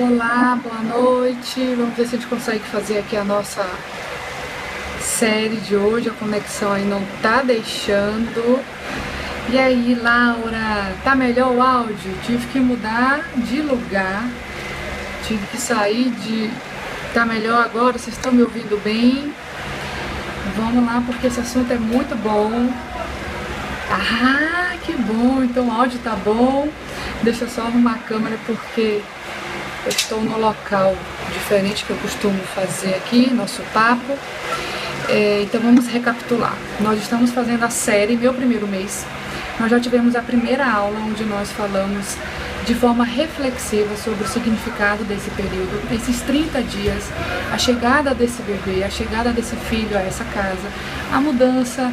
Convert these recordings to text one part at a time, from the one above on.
Olá, boa noite. Vamos ver se a gente consegue fazer aqui a nossa série de hoje. A conexão aí não tá deixando. E aí, Laura, tá melhor o áudio? Tive que mudar de lugar. Tive que sair de... Tá melhor agora? Vocês estão me ouvindo bem? Vamos lá, porque esse assunto é muito bom. Ah, que bom! Então o áudio tá bom. Deixa eu só arrumar a câmera porque eu estou no local diferente que eu costumo fazer aqui, nosso papo. Então vamos recapitular. Nós estamos fazendo a série Meu Primeiro Mês. Nós já tivemos a primeira aula onde nós falamos de forma reflexiva sobre o significado desse período, esses 30 dias, a chegada desse bebê, a chegada desse filho a essa casa, a mudança.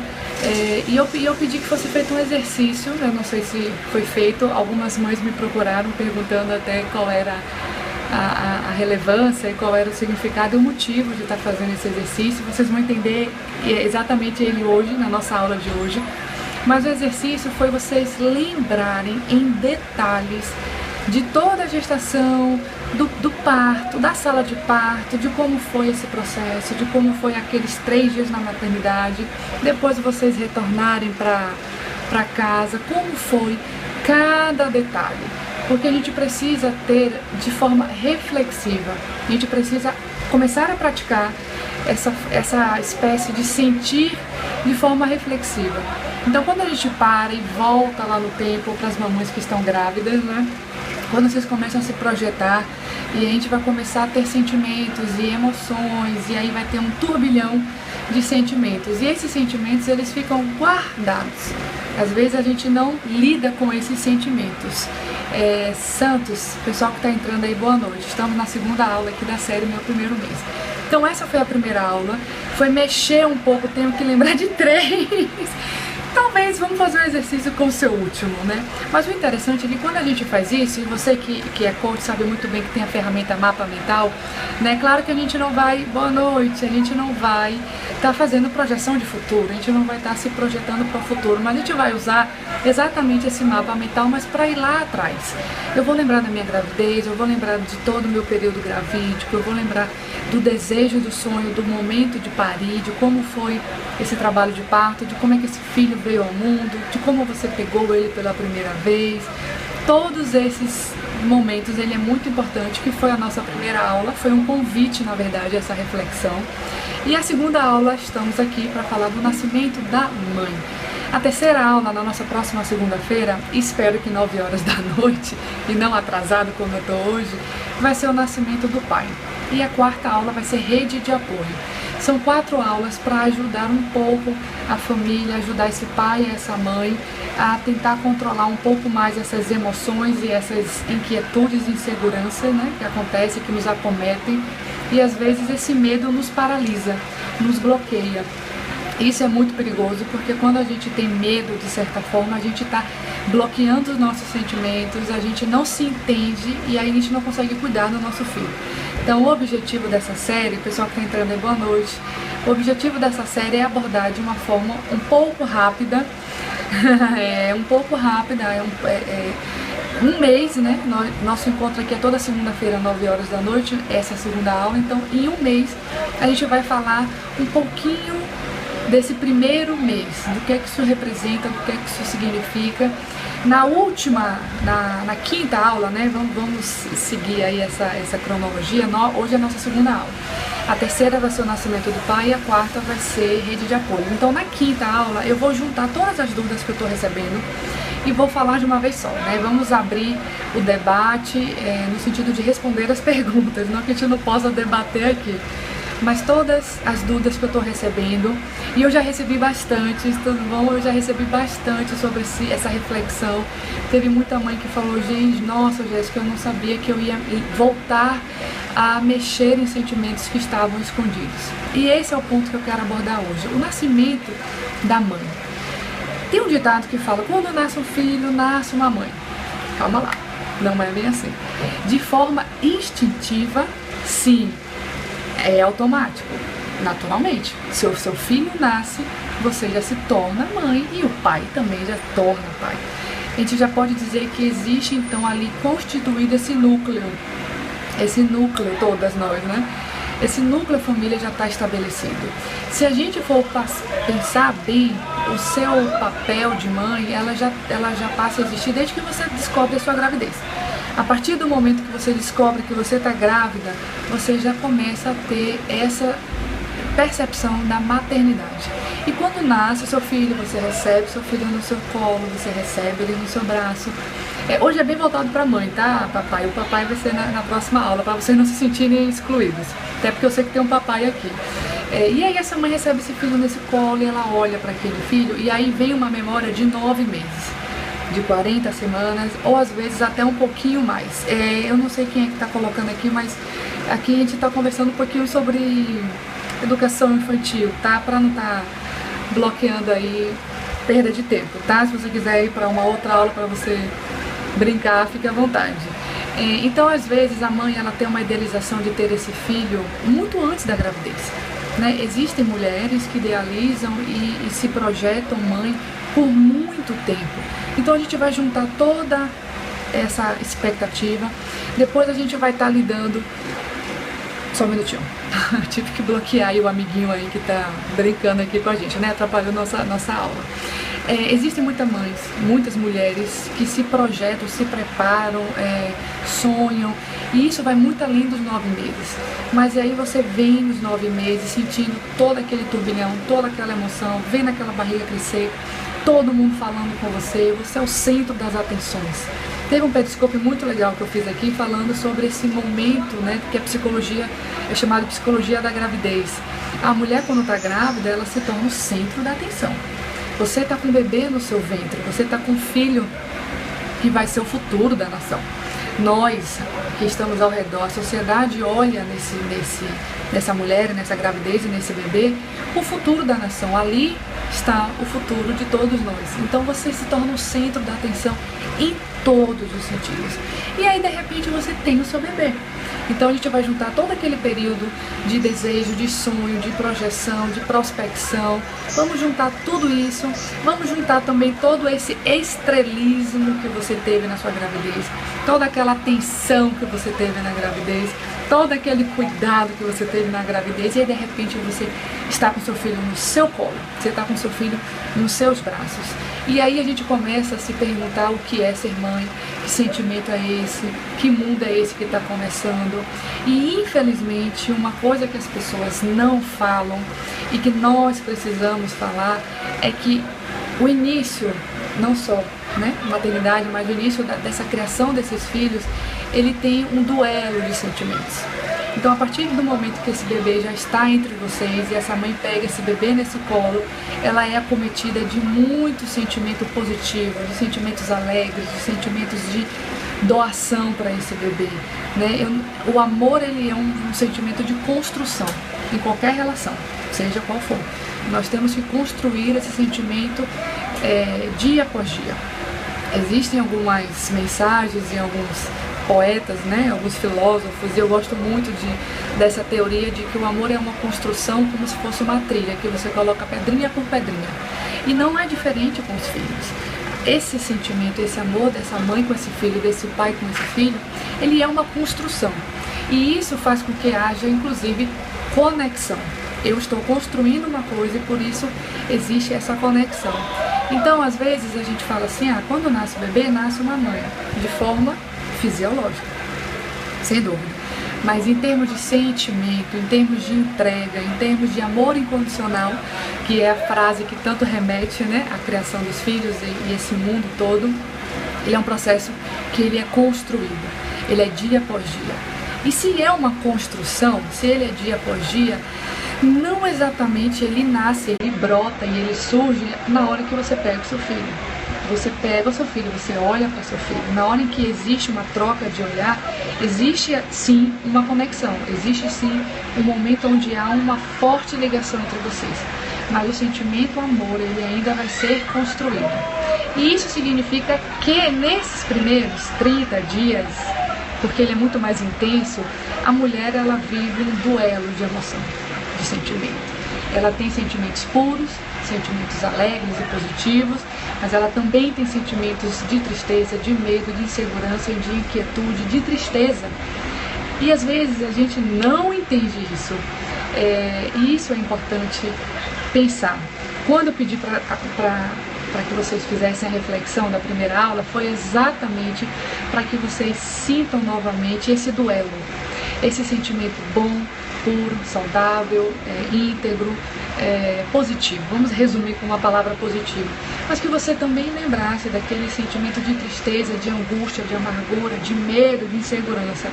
E eu pedi que fosse feito um exercício, eu não sei se foi feito, algumas mães me procuraram perguntando até qual era a relevância e qual era o significado e o motivo de estar fazendo esse exercício. Vocês vão entender exatamente ele hoje, na nossa aula de hoje. Mas o exercício foi vocês lembrarem em detalhes de toda a gestação, do parto, da sala de parto, de como foi esse processo, de como foi aqueles 3 dias na maternidade, depois vocês retornarem para casa, como foi cada detalhe. Porque a gente precisa ter de forma reflexiva, a gente precisa começar a praticar essa espécie de sentir de forma reflexiva. Então quando a gente para e volta lá no tempo para as mamães que estão grávidas, né? Quando vocês começam a se projetar e a gente vai começar a ter sentimentos e emoções e aí vai ter um turbilhão de sentimentos e esses sentimentos eles ficam guardados. Às vezes a gente não lida com esses sentimentos. Santos, pessoal que está entrando aí, boa noite. Estamos na segunda aula aqui da série Meu Primeiro Mês. Então essa foi a primeira aula, foi mexer um pouco, tenho que lembrar de 3. Talvez vamos fazer um exercício com o seu último, né? Mas o interessante é que quando a gente faz isso, e você que é coach sabe muito bem que tem a ferramenta mapa mental, né? Claro que a gente não vai, boa noite, a gente não vai estar fazendo projeção de futuro, a gente não vai estar se projetando para o futuro, mas a gente vai usar exatamente esse mapa mental, mas para ir lá atrás. Eu vou lembrar da minha gravidez, eu vou lembrar de todo o meu período gravídico, eu vou lembrar do desejo, do sonho, do momento de parir, de como foi esse trabalho de parto, de como é que esse filho veio ao mundo, de como você pegou ele pela primeira vez. Todos esses momentos, ele é muito importante, que foi a nossa primeira aula, foi um convite, na verdade, a essa reflexão. E a segunda aula, estamos aqui para falar do nascimento da mãe. A terceira aula, na nossa próxima segunda-feira, espero que 9 horas da noite, e não atrasado como eu estou hoje, vai ser o nascimento do pai. E a quarta aula vai ser rede de apoio. São 4 aulas para ajudar um pouco a família, ajudar esse pai e essa mãe a tentar controlar um pouco mais essas emoções e essas inquietudes e insegurança, né, que acontecem, que nos acometem. E às vezes esse medo nos paralisa, nos bloqueia. Isso é muito perigoso porque quando a gente tem medo, de certa forma, a gente está bloqueando os nossos sentimentos, a gente não se entende e aí a gente não consegue cuidar do nosso filho. Então o objetivo dessa série, pessoal que está entrando aí, boa noite, o objetivo dessa série é abordar de uma forma um pouco rápida, um mês, né? Nosso encontro aqui é toda segunda-feira, 9 horas da noite, essa é a segunda aula, então em um mês a gente vai falar um pouquinho desse primeiro mês, do que é que isso representa, do que é que isso significa. Na quinta aula, né, vamos seguir aí essa cronologia, hoje é a nossa segunda aula. A terceira vai ser o nascimento do pai e a quarta vai ser rede de apoio. Então na quinta aula eu vou juntar todas as dúvidas que eu estou recebendo e vou falar de uma vez só, né? Vamos abrir o debate no sentido de responder as perguntas, não que a gente não possa debater aqui. Mas todas as dúvidas que eu estou recebendo, e eu já recebi bastante, tudo bom? Eu já recebi bastante sobre essa reflexão. Teve muita mãe que falou, gente, nossa, Jéssica, eu não sabia que eu ia voltar a mexer em sentimentos que estavam escondidos. E esse é o ponto que eu quero abordar hoje, o nascimento da mãe. Tem um ditado que fala, quando nasce um filho, nasce uma mãe. Calma lá, não é bem assim. De forma instintiva, sim. É automático, naturalmente. Se o seu filho nasce, você já se torna mãe e o pai também já torna pai. A gente já pode dizer que existe então ali constituído esse núcleo esse núcleo, todas nós, né? Esse núcleo família já está estabelecido. Se a gente for pensar bem, o seu papel de mãe, ela já passa a existir desde que você descobre a sua gravidez. A partir do momento que você descobre que você está grávida, você já começa a ter essa percepção da maternidade. E quando nasce seu filho, você recebe seu filho no seu colo, você recebe ele no seu braço. Hoje é bem voltado para a mãe, tá, papai? O papai vai ser na próxima aula, para vocês não se sentirem excluídos. Até porque eu sei que tem um papai aqui. E aí essa mãe recebe esse filho nesse colo e ela olha para aquele filho e aí vem uma memória de 9 meses. De 40 semanas, ou às vezes até um pouquinho mais. Eu não sei quem é que está colocando aqui, mas aqui a gente está conversando um pouquinho sobre educação infantil, tá? Para não estar bloqueando aí perda de tempo, tá? Se você quiser ir para uma outra aula para você brincar, fique à vontade. Então, às vezes, a mãe ela tem uma idealização de ter esse filho muito antes da gravidez, né? Existem mulheres que idealizam e se projetam mãe por muito tempo. Então a gente vai juntar toda essa expectativa, depois a gente vai estar lidando... Só um minutinho, tive que bloquear aí o amiguinho aí que tá brincando aqui com a gente, né, atrapalhou nossa aula. Existem muitas mulheres que se projetam, se preparam, sonham, e isso vai muito além dos 9 meses. Mas aí você vem nos 9 meses sentindo todo aquele turbilhão, toda aquela emoção, vendo aquela barriga crescer, todo mundo falando com você, você é o centro das atenções. Teve um periscope muito legal que eu fiz aqui falando sobre esse momento, né, que a psicologia é chamada de psicologia da gravidez. A mulher quando está grávida, ela se torna o centro da atenção. Você está com um bebê no seu ventre, você está com um filho que vai ser o futuro da nação. Nós que estamos ao redor, a sociedade olha nessa mulher, nessa gravidez e nesse bebê, o futuro da nação. Ali está o futuro de todos nós. Então você se torna o centro da atenção em todos os sentidos. E aí de repente você tem o seu bebê. Então a gente vai juntar todo aquele período de desejo, de sonho, de projeção, de prospecção. Vamos juntar tudo isso, vamos juntar também todo esse estrelismo que você teve na sua gravidez, toda aquela atenção que você teve na gravidez, todo aquele cuidado que você teve na gravidez, e aí de repente você está com seu filho no seu colo, você está com seu filho nos seus braços. E aí a gente começa a se perguntar o que é ser mãe, que sentimento é esse, que mundo é esse que está começando. E infelizmente uma coisa que as pessoas não falam e que nós precisamos falar é que o início, não só maternidade, mas o início dessa criação desses filhos, ele tem um duelo de sentimentos. Então a partir do momento que esse bebê já está entre vocês e essa mãe pega esse bebê nesse colo, ela é acometida de muito sentimento positivo, de sentimentos alegres, de sentimentos de doação para esse bebê, né? O amor, ele é um sentimento de construção em qualquer relação, seja qual for. Nós temos que construir esse sentimento dia após dia. Existem algumas mensagens e alguns poetas, alguns filósofos, e eu gosto muito dessa teoria de que o amor é uma construção como se fosse uma trilha, que você coloca pedrinha por pedrinha. E não é diferente com os filhos. Esse sentimento, esse amor dessa mãe com esse filho, desse pai com esse filho, ele é uma construção. E isso faz com que haja, inclusive, conexão. Eu estou construindo uma coisa e por isso existe essa conexão. Então, às vezes, a gente fala assim, quando nasce o bebê, nasce uma mãe, de forma fisiológica, sem dúvida. Mas em termos de sentimento, em termos de entrega, em termos de amor incondicional, que é a frase que tanto remete, à criação dos filhos e esse mundo todo, ele é um processo que ele é construído, ele é dia após dia. E se é uma construção, se ele é dia após dia, não exatamente ele nasce, ele brota e ele surge na hora que você pega o seu filho. Você pega o seu filho, você olha para o seu filho. Na hora em que existe uma troca de olhar, existe sim uma conexão, existe sim um momento onde há uma forte ligação entre vocês. Mas o sentimento, o amor, ele ainda vai ser construído. E isso significa que nesses primeiros 30 dias, porque ele é muito mais intenso, a mulher ela vive um duelo de emoção, de sentimento. Ela tem sentimentos puros, sentimentos alegres e positivos, mas ela também tem sentimentos de tristeza, de medo, de insegurança, de inquietude, de tristeza. E às vezes a gente não entende isso. E isso é importante pensar. Quando eu pedi para que vocês fizessem a reflexão da primeira aula, foi exatamente para que vocês sintam novamente esse duelo, esse sentimento bom, puro, saudável, íntegro, positivo. Vamos resumir com uma palavra positiva. Mas que você também lembrasse daquele sentimento de tristeza, de angústia, de amargura, de medo, de insegurança.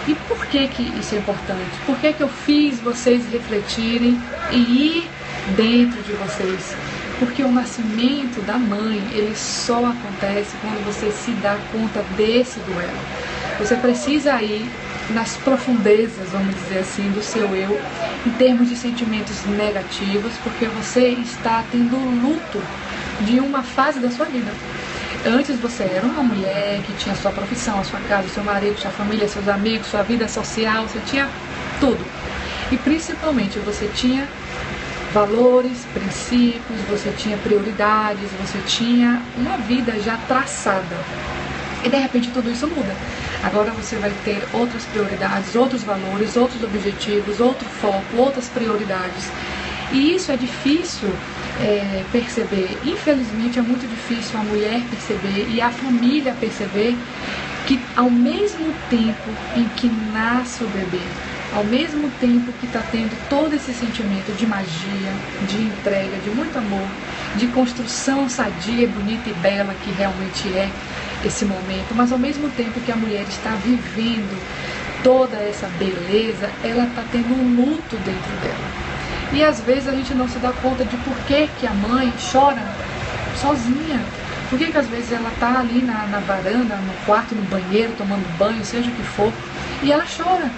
E por que isso é importante? Por que eu fiz vocês refletirem e ir dentro de vocês? Porque o nascimento da mãe, ele só acontece quando você se dá conta desse duelo. Você precisa ir nas profundezas, vamos dizer assim, do seu eu, em termos de sentimentos negativos, porque você está tendo luto de uma fase da sua vida. Antes você era uma mulher que tinha sua profissão, a sua casa, seu marido, sua família, seus amigos, sua vida social, você tinha tudo. E principalmente você tinha valores, princípios, você tinha prioridades, você tinha uma vida já traçada. E de repente tudo isso muda. Agora você vai ter outras prioridades, outros valores, outros objetivos, outro foco, outras prioridades. E isso é difícil perceber. Infelizmente é muito difícil a mulher perceber e a família perceber que ao mesmo tempo em que nasce o bebê, ao mesmo tempo que está tendo todo esse sentimento de magia, de entrega, de muito amor, de construção sadia, bonita e bela que realmente é esse momento, mas ao mesmo tempo que a mulher está vivendo toda essa beleza, ela está tendo um luto dentro dela. E às vezes a gente não se dá conta de por que a mãe chora sozinha. Por que às vezes ela está ali na varanda, no quarto, no banheiro, tomando banho, seja o que for, e ela chora.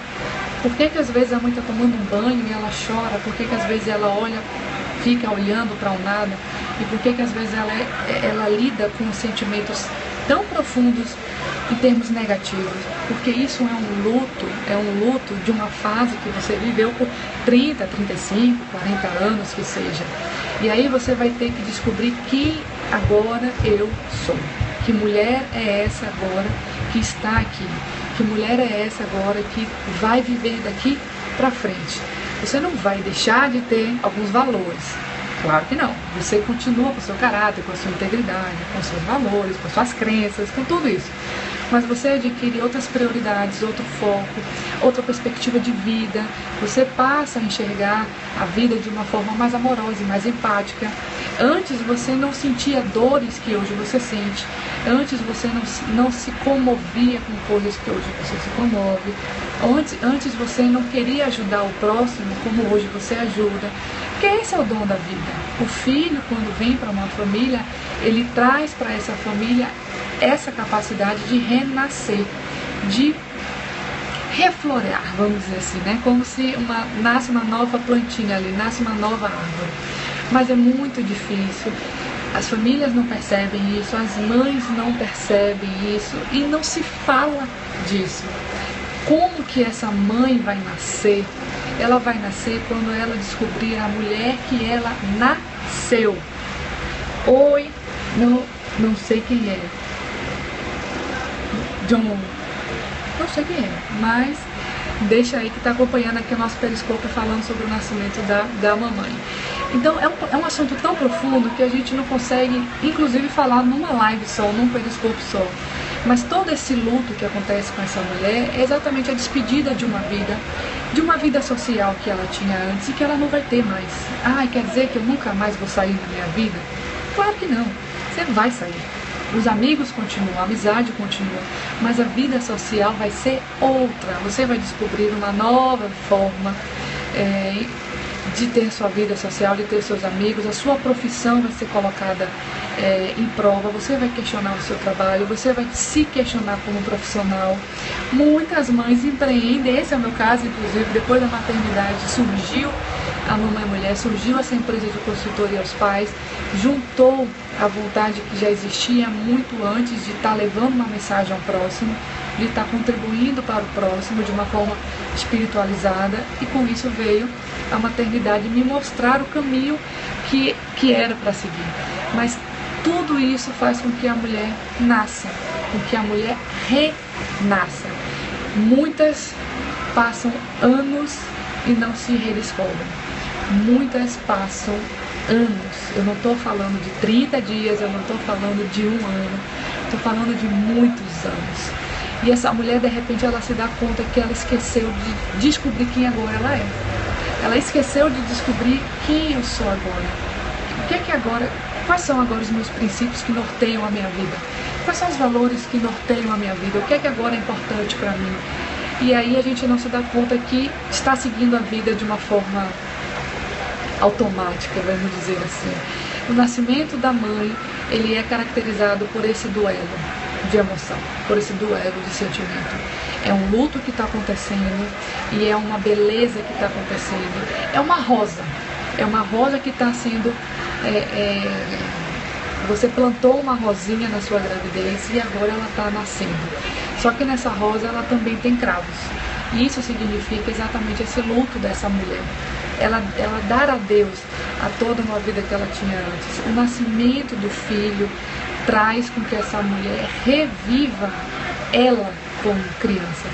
Por que às vezes a mãe está tomando um banho e ela chora? Por que às vezes ela olha, fica olhando para o nada? E por que às vezes ela lida com sentimentos tão profundos em termos negativos? Porque isso é um luto de uma fase que você viveu por 30, 35, 40 anos que seja. E aí você vai ter que descobrir quem agora eu sou. Que mulher é essa agora que está aqui? Que mulher é essa agora que vai viver daqui para frente? Você não vai deixar de ter alguns valores. Claro que não. Você continua com o seu caráter, com a sua integridade, com os seus valores, com suas crenças, com tudo isso. Mas você adquire outras prioridades, outro foco, outra perspectiva de vida. Você passa a enxergar a vida de uma forma mais amorosa e mais empática. Antes você não sentia dores que hoje você sente. Antes você não se comovia com coisas que hoje você se comove. Antes você não queria ajudar o próximo como hoje você ajuda. Porque esse é o dom da vida. O filho, quando vem para uma família, ele traz para essa família essa capacidade de renascer, de reflorear, vamos dizer assim, né? Como se nasce uma nova plantinha ali, nasce uma nova árvore. Mas é muito difícil. As famílias não percebem isso, as mães não percebem isso e não se fala disso. Como que essa mãe vai nascer? Ela vai nascer quando ela descobrir a mulher que ela nasceu. Oi, não sei quem é. John, não sei quem é, mas deixa aí que está acompanhando aqui o nosso Periscope falando sobre o nascimento da mamãe. Então é um assunto tão profundo que a gente não consegue, inclusive, falar numa live só, num Periscope só. Mas todo esse luto que acontece com essa mulher é exatamente a despedida de uma vida social que ela tinha antes e que ela não vai ter mais. Quer dizer que eu nunca mais vou sair da minha vida? Claro que não, você vai sair. Os amigos continuam, a amizade continua, mas a vida social vai ser outra. Você vai descobrir uma nova forma de ter sua vida social, de ter seus amigos, a sua profissão vai ser colocada em prova, você vai questionar o seu trabalho, você vai se questionar como profissional. Muitas mães empreendem, esse é o meu caso, inclusive, depois da maternidade surgiu a Mamãe Mulher, surgiu essa empresa de consultoria aos pais, juntou a vontade que já existia muito antes de estar levando uma mensagem ao próximo, de estar contribuindo para o próximo de uma forma espiritualizada, e com isso veio a maternidade me mostrar o caminho que era para seguir. Mas tudo isso faz com que a mulher nasça, com que a mulher renasça. Muitas passam anos e não se redescobrem. Muitas passam anos. Eu não estou falando de 30 dias, eu não estou falando de um ano, estou falando de muitos anos. E essa mulher, de repente, ela se dá conta que ela esqueceu de descobrir quem agora ela é. Ela esqueceu de descobrir quem eu sou agora. O que é que agora, quais são agora os meus princípios que norteiam a minha vida? Quais são os valores que norteiam a minha vida? O que é que agora é importante para mim? E aí a gente não se dá conta que está seguindo a vida de uma forma automática, vamos dizer assim. O nascimento da mãe, ele é caracterizado por esse duelo de emoção, por esse duelo de sentimento. É um luto que está acontecendo e é uma beleza que está acontecendo. É uma rosa que está sendo... Você plantou uma rosinha na sua gravidez e agora ela está nascendo. Só que nessa rosa ela também tem cravos. E isso significa exatamente esse luto dessa mulher. Ela dar adeus a toda uma vida que ela tinha antes. O nascimento do filho traz com que essa mulher reviva ela como criança.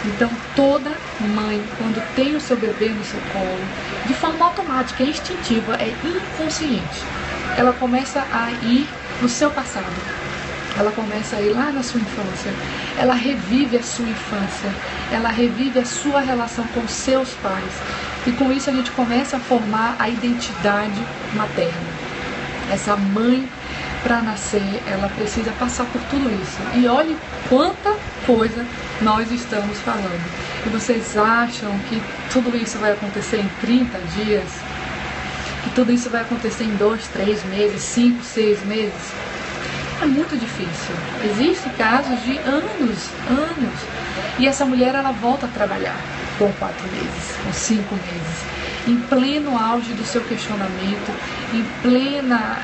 Então toda mãe, quando tem o seu bebê no seu colo, de forma automática, é instintiva, é inconsciente, ela começa a ir no seu passado. Ela começa a ir lá na sua infância, ela revive a sua infância, ela revive a sua relação com seus pais. E com isso a gente começa a formar a identidade materna. Essa mãe, para nascer, ela precisa passar por tudo isso. E olhe quanta coisa nós estamos falando. E vocês acham que tudo isso vai acontecer em 30 dias? Que tudo isso vai acontecer em 2, 3 meses, 5, 6 meses? É muito difícil. Existem casos de anos. E essa mulher, ela volta a trabalhar com 4 meses, com 5 meses, em pleno auge do seu questionamento, em plena,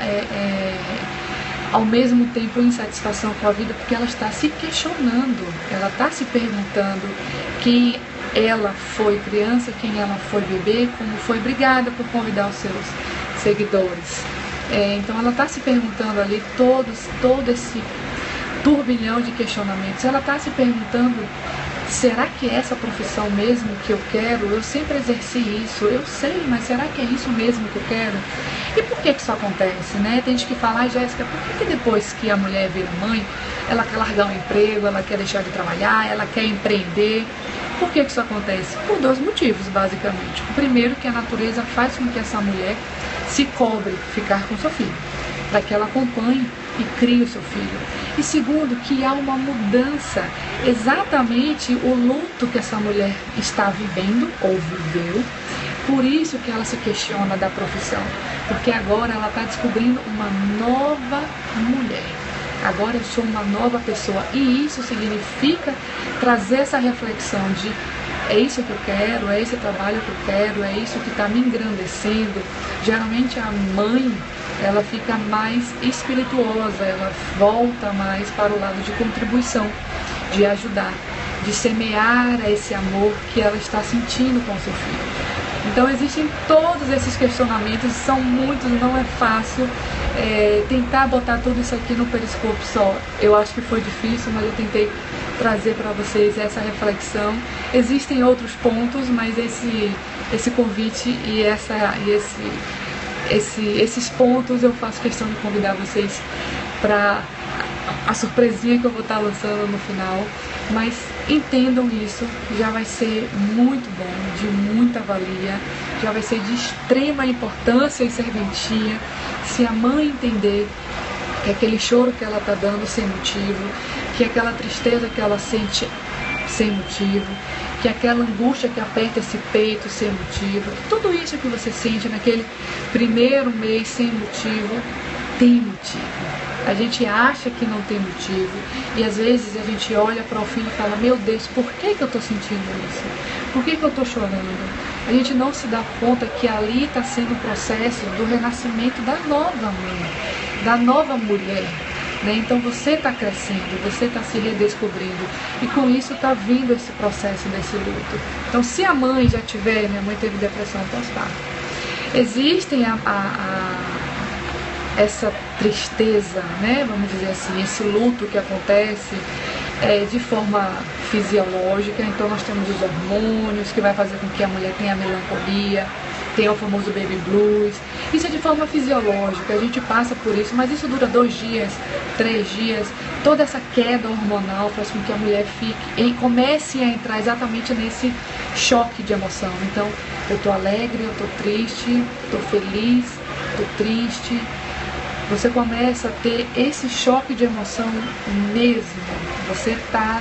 ao mesmo tempo, insatisfação com a vida, porque ela está se questionando, ela está se perguntando quem ela foi criança, quem ela foi bebê, como foi brigada por convidar os seus seguidores. Então ela está se perguntando ali todo esse turbilhão de questionamentos. Ela está se perguntando: será que é essa profissão mesmo que eu quero? Eu sempre exerci isso, eu sei, mas será que é isso mesmo que eu quero? E por que isso acontece, né? Tem gente que fala: Jéssica, por que depois que a mulher vira mãe, ela quer largar o emprego, ela quer deixar de trabalhar, ela quer empreender? Por que isso acontece? Por 2 motivos, basicamente. O primeiro, que a natureza faz com que essa mulher se cobre ficar com seu filho, para que ela acompanhe e crie o seu filho. E segundo, que há uma mudança, exatamente o luto que essa mulher está vivendo ou viveu. Por isso que ela se questiona da profissão, porque agora ela está descobrindo uma nova mulher. Agora eu sou uma nova pessoa, e isso significa trazer essa reflexão de: é isso que eu quero, é esse trabalho que eu quero, é isso que está me engrandecendo. Geralmente a mãe, ela fica mais espirituosa, ela volta mais para o lado de contribuição, de ajudar, de semear esse amor que ela está sentindo com o seu filho. Então existem todos esses questionamentos, são muitos, não é fácil. Tentar botar tudo isso aqui no Periscope só, eu acho que foi difícil, mas eu tentei trazer para vocês essa reflexão. Existem outros pontos, mas esse convite e esses pontos eu faço questão de convidar vocês para a surpresinha que eu vou estar lançando no final. Mas entendam isso, já vai ser muito bom, de muita valia, já vai ser de extrema importância e serventia se a mãe entender que aquele choro que ela está dando sem motivo, que aquela tristeza que ela sente sem motivo, que aquela angústia que aperta esse peito sem motivo, que tudo isso que você sente naquele primeiro mês sem motivo, tem motivo. A gente acha que não tem motivo e às vezes a gente olha para o filho e fala: meu Deus, por que eu estou sentindo isso? Por que eu estou chorando? A gente não se dá conta que ali está sendo o processo do renascimento da nova mãe, da nova mulher. Então você está crescendo, você está se redescobrindo e com isso está vindo esse processo desse luto. Então se a mãe já tiver, minha mãe teve depressão pós-parto, existem essa tristeza, vamos dizer assim, esse luto que acontece, de forma fisiológica. Então nós temos os hormônios que vai fazer com que a mulher tenha melancolia, tenha o famoso baby blues. Isso é de forma fisiológica, a gente passa por isso, mas isso dura 2 dias, 3 dias. Toda essa queda hormonal faz com que a mulher comece a entrar exatamente nesse choque de emoção. Então, eu tô alegre, eu tô triste, tô feliz, tô triste. Você começa a ter esse choque de emoção mesmo. Você tá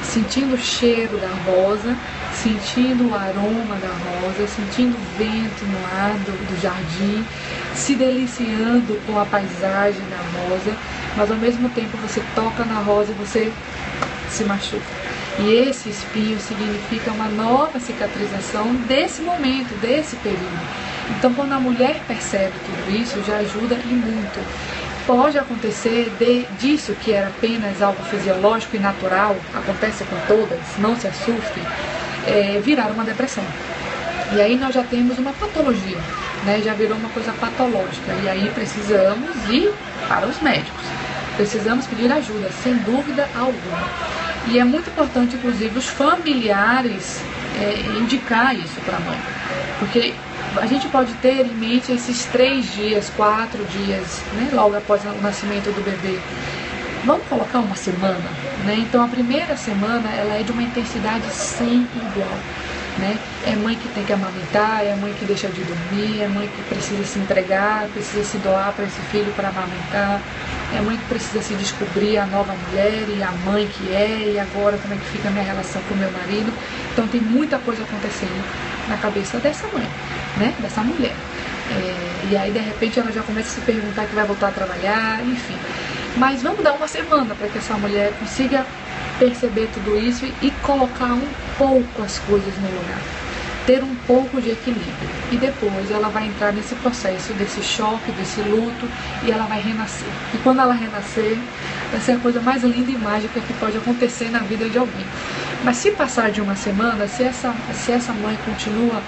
sentindo o cheiro da rosa, sentindo o aroma da rosa, sentindo o vento no ar do jardim, se deliciando com a paisagem da rosa, mas ao mesmo tempo você toca na rosa e você se machuca. E esse espinho significa uma nova cicatrização desse momento, desse período. Então, quando a mulher percebe tudo isso, já ajuda e muito. Pode acontecer disso, que era apenas algo fisiológico e natural, acontece com todas, não se assustem, virar uma depressão. E aí nós já temos uma patologia, né? Já virou uma coisa patológica. E aí precisamos ir para os médicos. Precisamos pedir ajuda, sem dúvida alguma. E é muito importante, inclusive, os familiares indicar isso para a mãe. Porque a gente pode ter em mente esses 3 dias, 4 dias, né, logo após o nascimento do bebê. Vamos colocar uma semana, né? Então a primeira semana ela é de uma intensidade sem igual, né? É mãe que tem que amamentar, é mãe que deixa de dormir, é mãe que precisa se entregar, precisa se doar para esse filho para amamentar, é mãe que precisa se descobrir a nova mulher e a mãe que é, e agora como é que fica a minha relação com o meu marido. Então tem muita coisa acontecendo na cabeça dessa mãe, né? Dessa mulher. E aí de repente ela já começa a se perguntar que vai voltar a trabalhar, enfim. Mas vamos dar uma semana para que essa mulher consiga perceber tudo isso e colocar um pouco as coisas no lugar, ter um pouco de equilíbrio, e depois ela vai entrar nesse processo, desse choque, desse luto, e ela vai renascer. E quando ela renascer, vai ser a coisa mais linda e mágica que pode acontecer na vida de alguém. Mas se passar de uma semana, se essa mãe continua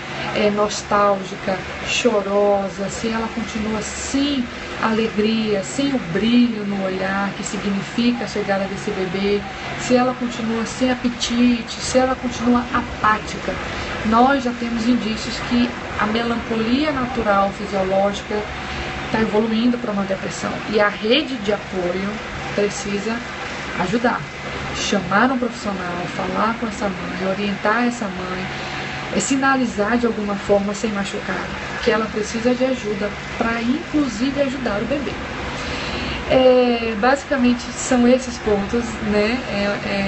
nostálgica, chorosa, se ela continua sem alegria, sem o brilho no olhar que significa a chegada desse bebê, se ela continua sem apetite, se ela continua apática, nós já temos indícios que a melancolia natural, fisiológica, está evoluindo para uma depressão. E a rede de apoio precisa ajudar, chamar um profissional, falar com essa mãe, orientar essa mãe, sinalizar de alguma forma sem machucar que ela precisa de ajuda para inclusive ajudar o bebê. Basicamente são esses pontos, né?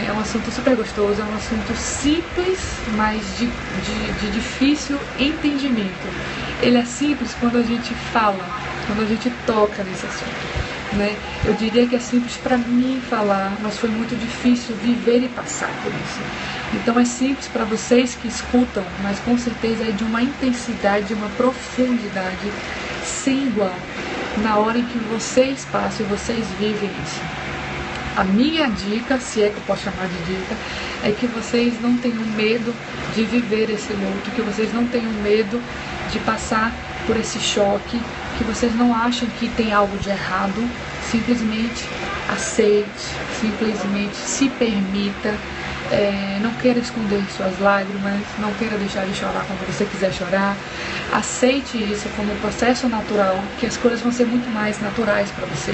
É um assunto super gostoso, é um assunto simples, mas de difícil entendimento. Ele é simples quando a gente fala, quando a gente toca nesse assunto, né? Eu diria que é simples para mim falar, mas foi muito difícil viver e passar por isso. Então é simples para vocês que escutam, mas com certeza é de uma intensidade, de uma profundidade sem igual na hora em que vocês passam e vocês vivem isso. A minha dica, se é que eu posso chamar de dica, é que vocês não tenham medo de viver esse luto, que vocês não tenham medo de passar por esse choque, que vocês não achem que tem algo de errado. Simplesmente aceite, simplesmente se permita. Não queira esconder suas lágrimas, não queira deixar de chorar quando você quiser chorar. Aceite isso como um processo natural, que as coisas vão ser muito mais naturais para você.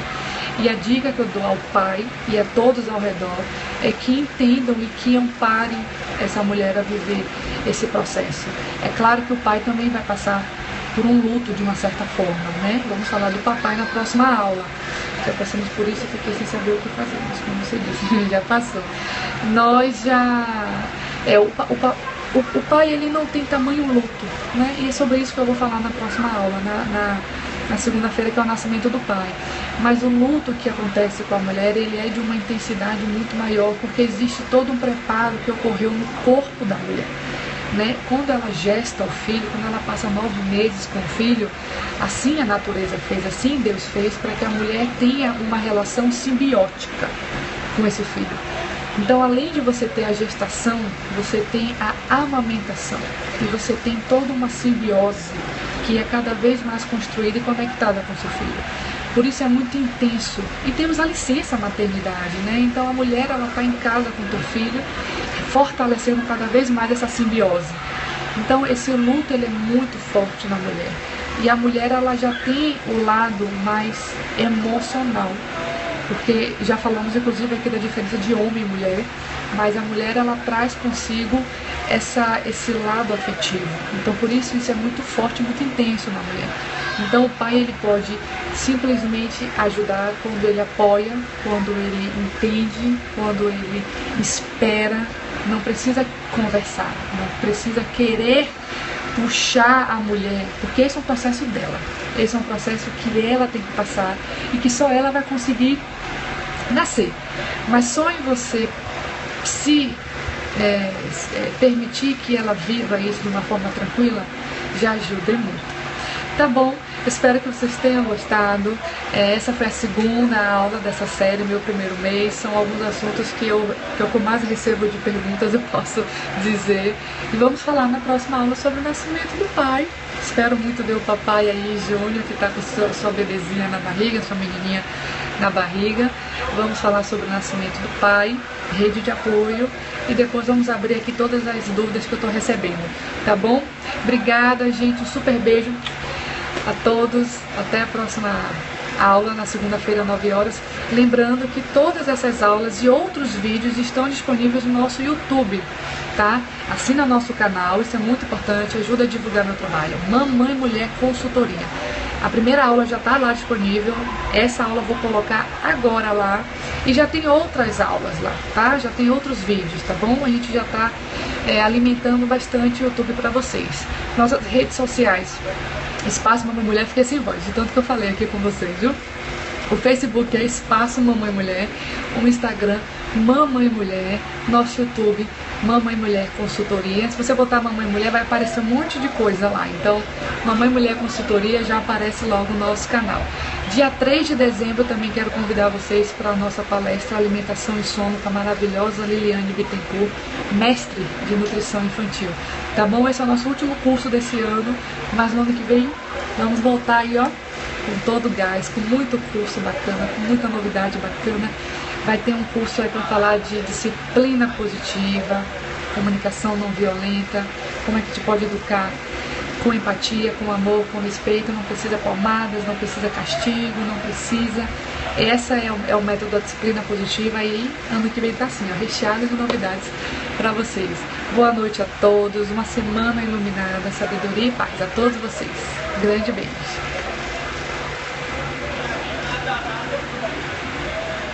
E a dica que eu dou ao pai e a todos ao redor é que entendam e que amparem essa mulher a viver esse processo. É claro que o pai também vai passar por um luto de uma certa forma, né? Vamos falar do papai na próxima aula. Já passamos por isso, eu fiquei sem saber o que fazer, mas como você disse, já passou. Nós já... O pai, ele não tem tamanho luto, né? E é sobre isso que eu vou falar na próxima aula, na segunda-feira, que é o nascimento do pai. Mas o luto que acontece com a mulher, ele é de uma intensidade muito maior, porque existe todo um preparo que ocorreu no corpo da mulher, né? Quando ela gesta o filho, quando ela passa 9 meses com o filho, assim a natureza fez, assim Deus fez, para que a mulher tenha uma relação simbiótica com esse filho. Então, além de você ter a gestação, você tem a amamentação, e você tem toda uma simbiose que é cada vez mais construída e conectada com seu filho. Por isso é muito intenso. E temos a licença maternidade, né? Então a mulher, ela está em casa com o teu filho, fortalecendo cada vez mais essa simbiose. Então esse luto, ele é muito forte na mulher. E a mulher, ela já tem o lado mais emocional. Porque já falamos inclusive aqui da diferença de homem e mulher, mas a mulher, ela traz consigo esse lado afetivo. Então por isso é muito forte, muito intenso na mulher. Então o pai, ele pode simplesmente ajudar quando ele apoia, quando ele entende, quando ele espera. Não precisa conversar, não precisa querer puxar a mulher, porque esse é um processo dela. Esse é um processo que ela tem que passar e que só ela vai conseguir nascer. Mas só em você se permitir que ela viva isso de uma forma tranquila, já ajuda muito. Tá bom? Espero que vocês tenham gostado. Essa foi a segunda aula dessa série, meu primeiro mês. São alguns assuntos que eu mais recebo de perguntas, eu posso dizer. E vamos falar na próxima aula sobre o nascimento do pai. Espero muito ver o papai aí, Júnior, que está com sua bebezinha na barriga, sua menininha na barriga. Vamos falar sobre o nascimento do pai, rede de apoio. E depois vamos abrir aqui todas as dúvidas que eu estou recebendo. Tá bom? Obrigada, gente. Um super beijo a todos, até a próxima aula na segunda-feira, 9 horas. Lembrando que todas essas aulas e outros vídeos estão disponíveis no nosso YouTube, tá? Assina nosso canal, isso é muito importante, ajuda a divulgar meu trabalho. Mamãe Mulher Consultoria. A primeira aula já está lá disponível, essa aula eu vou colocar agora lá. E já tem outras aulas lá, tá? Já tem outros vídeos, tá bom? A gente já está alimentando bastante o YouTube para vocês. Nossas redes sociais, Espaço Mamãe Mulher, fiquei sem voz de tanto que eu falei aqui com vocês, viu? O Facebook é Espaço Mamãe Mulher, o Instagram Mamãe Mulher, nosso YouTube Mamãe Mulher Consultoria. Se você botar Mamãe Mulher, vai aparecer um monte de coisa lá. Então, Mamãe Mulher Consultoria já aparece logo no nosso canal. Dia 3 de dezembro eu também quero convidar vocês para a nossa palestra Alimentação e Sono com a maravilhosa Liliane Bittencourt, mestre de nutrição infantil. Tá bom? Esse é o nosso último curso desse ano, mas no ano que vem vamos voltar aí, ó, com todo o gás, com muito curso bacana, com muita novidade bacana. Vai ter um curso aí para falar de disciplina positiva, comunicação não violenta, como é que a gente pode educar com empatia, com amor, com respeito. Não precisa palmadas, não precisa castigo, não precisa. Essa é o método da disciplina positiva e ano que vem tá assim, ó, recheado de novidades para vocês. Boa noite a todos, uma semana iluminada, sabedoria e paz a todos vocês. Grande beijo.